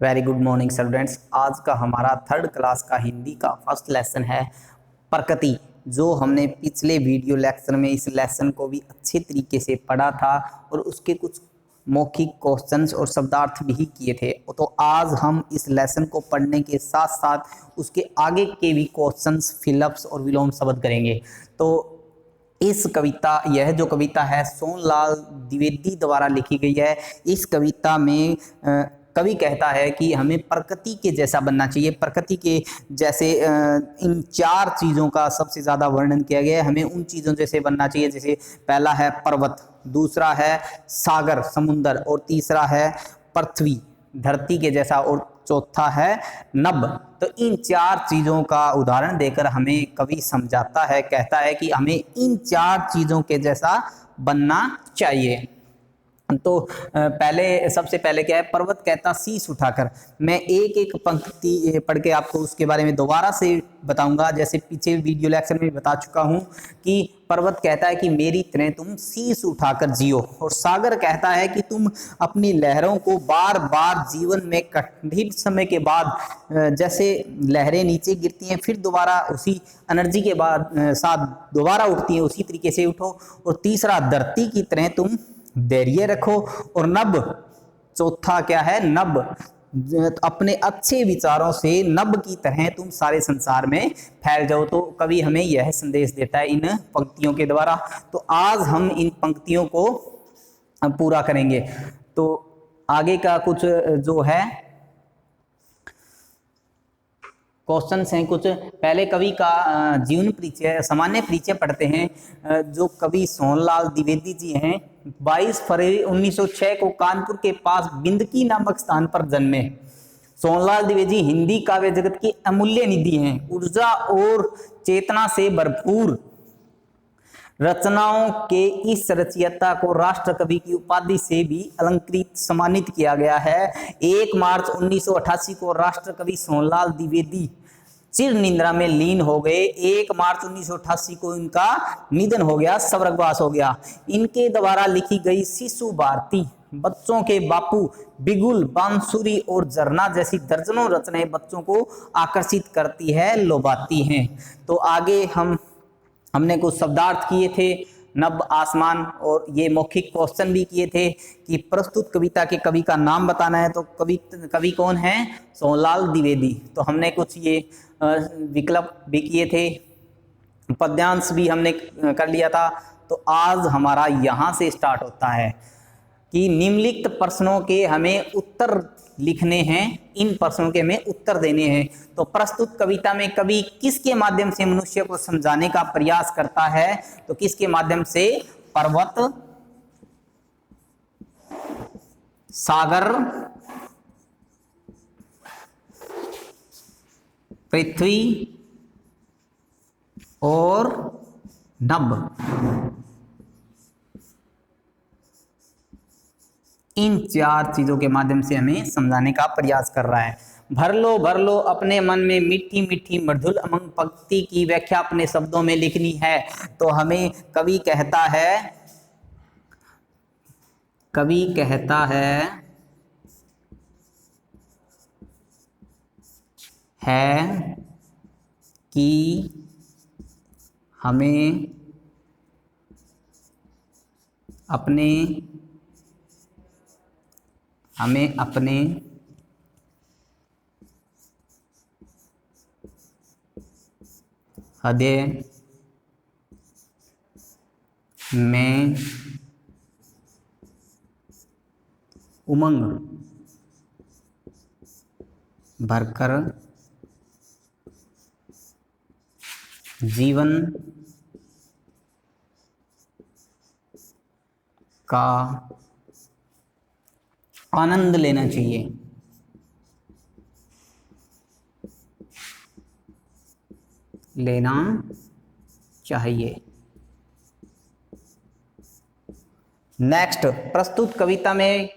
Very good morning students. आज का हमारा थर्ड क्लास का हिंदी का फर्स्ट लेसन है प्रकृति। जो हमने पिछले वीडियो लेक्चर में इस लेसन को भी अच्छे तरीके से पढ़ा था और उसके कुछ मौखिक क्वेश्चंस और शब्दार्थ भी किए थे। तो आज हम इस लेसन को पढ़ने के साथ साथ उसके आगे के भी क्वेश्चंस, फिलअप्स और विलोम शब्द करेंगे। तो यह जो कविता है सोनलाल द्विवेदी द्वारा लिखी गई है। इस कविता में कवि कहता है कि हमें प्रकृति के जैसा बनना चाहिए। प्रकृति के जैसे इन चार चीज़ों का सबसे ज़्यादा वर्णन किया गया है। हमें उन चीज़ों जैसे बनना चाहिए, जैसे पहला है पर्वत, दूसरा है सागर समुंदर, और तीसरा है पृथ्वी धरती के जैसा, और चौथा है नभ। तो इन चार चीज़ों का उदाहरण देकर हमें कवि समझाता है, कहता है कि हमें इन चार चीज़ों के जैसा बनना चाहिए। तो सबसे पहले क्या है, पर्वत कहता शीश उठाकर। मैं एक एक पंक्ति पढ़ के आपको उसके बारे में दोबारा से बताऊंगा, जैसे पीछे वीडियो लेक्चर में बता चुका हूं कि पर्वत कहता है कि मेरी तरह तुम शीश उठाकर जियो, और सागर कहता है कि तुम अपनी लहरों को बार बार जीवन में कठिन समय के बाद जैसे लहरें नीचे गिरती हैं फिर दोबारा उसी एनर्जी के बाद साथ दोबारा उठती हैं, उसी तरीके से उठो। और तीसरा धरती की तरह तुम धैर्य रखो। और नभ, चौथा क्या है, नभ, अपने अच्छे विचारों से नभ की तरह तुम सारे संसार में फैल जाओ। तो कवि हमें यह संदेश देता है इन पंक्तियों के द्वारा। तो आज हम इन पंक्तियों को पूरा करेंगे। तो आगे का कुछ जो है क्वेश्चंस हैं कुछ। पहले कवि का जीवन परिचय, सामान्य परिचय पढ़ते हैं। जो कवि सोनलाल द्विवेदी जी हैं, 22 फरवरी 1906 को कानपुर के पास बिंदकी नामक स्थान पर जन्मे। सोनलाल द्विवेदी हिंदी काव्य जगत की अमूल्य निधि हैं। ऊर्जा और चेतना से भरपूर रचनाओं के इस रचयिता को राष्ट्र कवि की उपाधि से भी अलंकृत सम्मानित किया गया है। 1 मार्च 1988 को राष्ट्र कवि सोनलाल द्विवेदी चिर निद्रा में लीन हो गए। 1 मार्च 1988 को इनका निधन हो गया, स्वर्गवास हो गया। इनके द्वारा लिखी गई शिशु भारती, बच्चों के बापू, बिगुल, बांसुरी और झरना जैसी दर्जनों रचनाएं बच्चों को आकर्षित करती है, लोभाती हैं। तो आगे हमने कुछ शब्दार्थ किए थे, नभ, आसमान, और ये मौखिक क्वेश्चन भी किए थे कि प्रस्तुत कविता के कवि का नाम बताना है। तो कवि कौन है, सोनलाल द्विवेदी। तो हमने कुछ ये विकल्प भी किए थे, पद्यांश भी हमने कर लिया था। तो आज हमारा यहाँ से स्टार्ट होता है कि निम्नलिखित प्रश्नों के हमें उत्तर लिखने हैं, इन प्रश्नों के हमें उत्तर देने हैं। तो प्रस्तुत कविता में कवि किसके माध्यम से मनुष्य को समझाने का प्रयास करता है, तो किसके माध्यम से, पर्वत, सागर, पृथ्वी और नभ, इन चार चीजों के माध्यम से हमें समझाने का प्रयास कर रहा है। भर लो अपने मन में मीठी मीठी मधुर अमंग पंक्ति की व्याख्या अपने शब्दों में लिखनी है। तो हमें कवि कहता है कि हमें अपने हृदय में उमंग भरकर जीवन का आनंद लेना चाहिए। नेक्स्ट, प्रस्तुत कविता में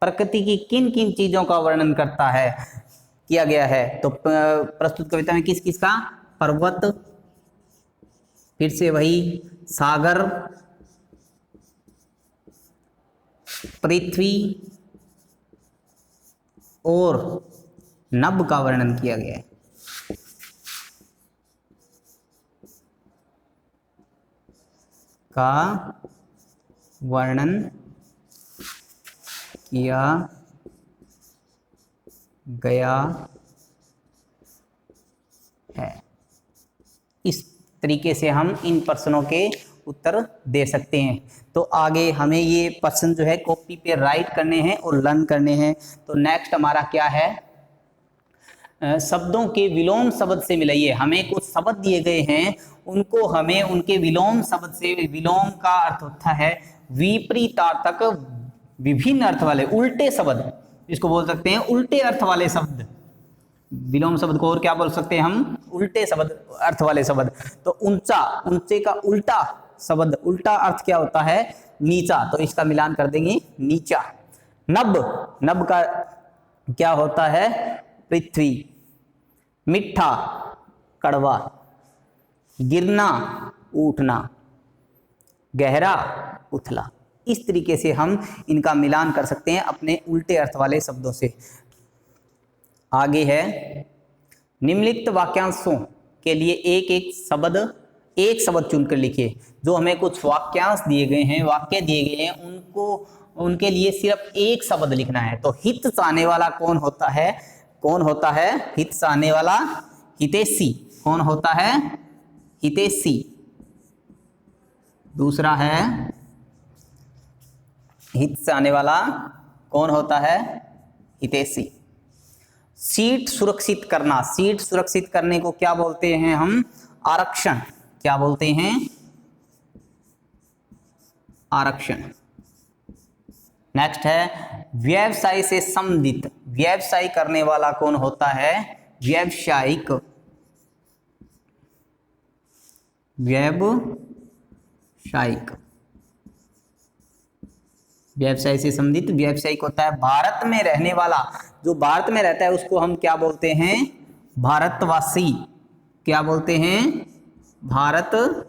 प्रकृति की किन किन चीजों का वर्णन किया गया है। तो प्रस्तुत कविता में किस किस का, पर्वत, फिर से वही सागर, पृथ्वी और नभ का वर्णन किया गया है। का वर्णन किया गया है। इस तरीके से हम इन प्रश्नों के उत्तर दे सकते हैं। तो आगे हमें ये प्रश्न जो है कॉपी पे राइट करने हैं और लर्न करने हैं। तो नेक्स्ट हमारा क्या है, शब्दों के विलोम शब्द से मिलाइए। हमें कुछ शब्द दिए गए हैं, उनको हमें उनके विलोम शब्द से, विलोम का अर्थ होता है विपरीतार्थक, विभिन्न अर्थ वाले, उल्टे शब्द, इसको बोल सकते हैं उल्टे अर्थ वाले शब्द। विलोम शब्द को और क्या बोल सकते हैं हम, उल्टे शब्द, अर्थ वाले शब्द। तो ऊंचा, ऊंचे का उल्टा शब्द, उल्टा अर्थ क्या होता है, नीचा, तो इसका मिलान कर देंगे नीचा। नभ, नभ का क्या होता है, पृथ्वी। मिठा, कड़वा। गिरना, उठना। गहरा, उथला। इस तरीके से हम इनका मिलान कर सकते हैं अपने उल्टे अर्थ वाले शब्दों से। आगे है, निम्नलिखित वाक्यांशों के लिए एक शब्द चुनकर लिखिए। जो हमें कुछ वाक्यांश दिए गए हैं, वाक्य दिए गए हैं, उनको, उनके लिए सिर्फ एक शब्द लिखना है। तो हित चाहने वाला कौन होता है, कौन होता है हित चाहने वाला, हितैषी। कौन होता है, हितैषी। दूसरा है, हित चाहने वाला कौन होता है, हितैषी। सीट सुरक्षित करना, सीट सुरक्षित करने को क्या बोलते हैं हम, आरक्षण। क्या बोलते हैं, आरक्षण। नेक्स्ट है, व्यवसाय से संबंधित, व्यवसाय करने वाला कौन होता है, व्यवसायिक। व्यवसायिक, व्यवसाय से संबंधित व्यवसायिक होता है। भारत में रहने वाला, जो भारत में रहता है उसको हम क्या बोलते हैं, भारतवासी। क्या बोलते हैं, भारतवासी।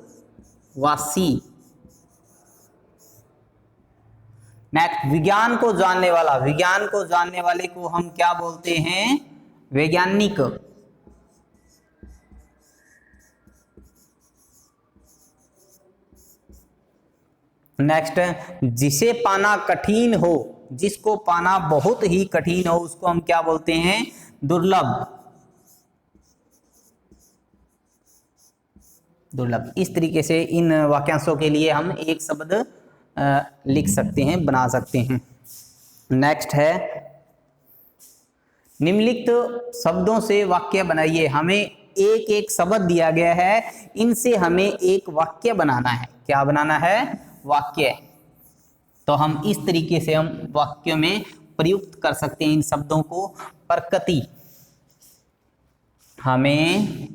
नेक्स्ट, विज्ञान को जानने वाला, विज्ञान को जानने वाले को हम क्या बोलते हैं, वैज्ञानिक। नेक्स्ट, जिसे पाना कठिन हो, जिसको पाना बहुत ही कठिन हो, उसको हम क्या बोलते हैं, दुर्लभ। दुर्लभ। इस तरीके से इन वाक्यांशों के लिए हम एक शब्द लिख सकते हैं, बना सकते हैं। नेक्स्ट है, निम्नलिखित शब्दों से वाक्य बनाइए। हमें एक एक शब्द दिया गया है, इनसे हमें एक वाक्य बनाना है। क्या बनाना है, वाक्य। तो हम इस तरीके से हम वाक्य में प्रयुक्त कर सकते हैं इन शब्दों को। प्रकृति, हमें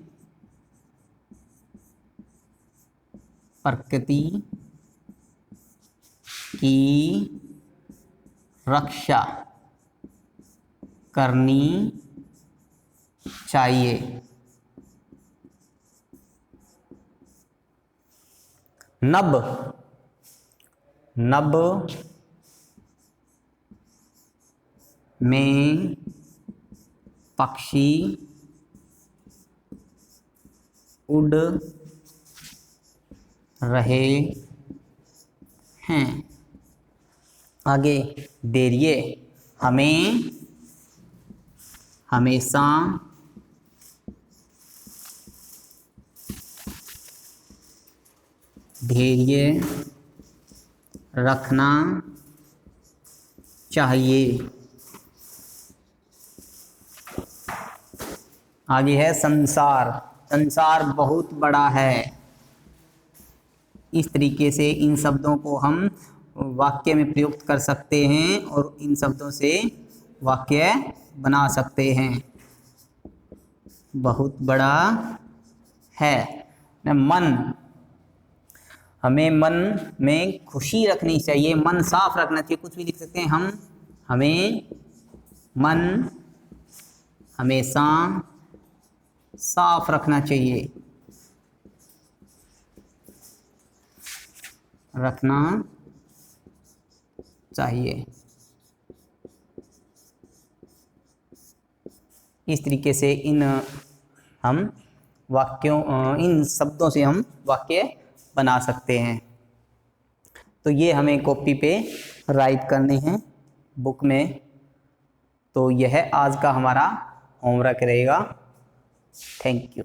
प्रकृति की रक्षा करनी चाहिए। नभ, नभ में पक्षी उड़ रहे हैं। आगे, धैर्य, हमें हमेशा धैर्य रखना चाहिए। आगे है, संसार, संसार बहुत बड़ा है। इस तरीके से इन शब्दों को हम वाक्य में प्रयुक्त कर सकते हैं और इन शब्दों से वाक्य बना सकते हैं। बहुत बड़ा है। मन, हमें मन में खुशी रखनी चाहिए, मन साफ रखना चाहिए, कुछ भी लिख सकते हैं हम। हमें मन हमेशा साफ रखना चाहिए, रखना चाहिए। इस तरीके से हम वाक्यों इन शब्दों से हम वाक्य बना सकते हैं। तो ये हमें कॉपी पे राइट करने हैं बुक में। तो यह आज का हमारा होमवर्क रहेगा। Thank you.